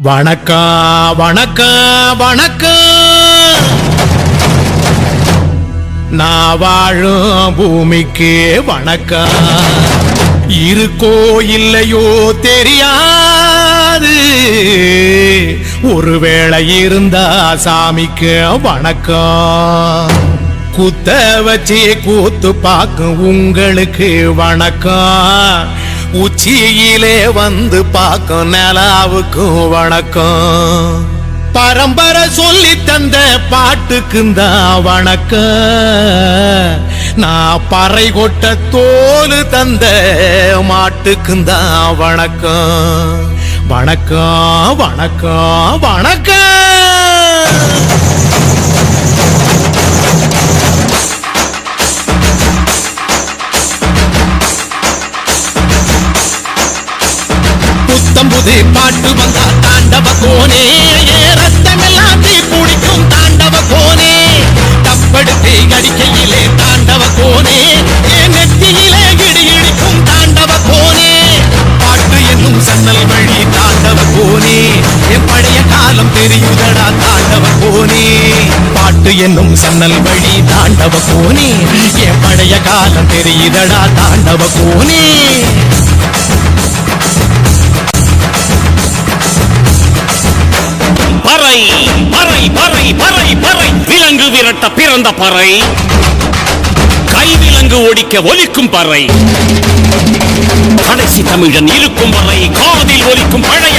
வணக்கம் வணக்கம் வணக்கம். நான் வாழும் பூமிக்கு வணக்கம். இருக்கோ இல்லையோ தெரியாது, ஒருவேளை இருந்தா சாமிக்கு வணக்கம். குத்த வச்சு கூத்து பார்க்கும் உங்களுக்கு வணக்கம். உச்சியிலே வந்து பார்க்கும் நிலாவுக்கும் வணக்கம். பரம்பரை சொல்லி தந்த பாட்டுக்குந்தான் வணக்கம். நான் பறை கொட்ட தோல் தந்த மாட்டுக்குந்தான் வணக்கம். வணக்கம் வணக்கம் வணக்கம். புத்தம்புது பாட்டு வந்தா தாண்டவ கோனே, ரத்தமெல்லாம் தீ பிடிக்கும் தாண்டவ கோனே. தப்படுத்து அடிக்கையிலே தாண்டவ கோனே, நெத்தியிலே இடி இடிக்கும் தாண்டவ கோனே. பாட்டு என்னும் சன்னல் வழி தாண்டவ கோனே, என் பழைய காலம் தெரியுதடா தாண்டவ கோனே. பாட்டு என்னும் சன்னல் வழி தாண்டவ கோனே, என் பழைய காலம் தெரியுதடா தாண்டவ கோனே. பறை பறை பறை பறை பறை, விலங்கு விரட்ட பிறந்த பறை, கைவிலங்கு ஒடிக்க ஒலிக்கும் பறை. கடைசி தமிழன் இருக்கும் வரை காதில் ஒலிக்கும் பழைய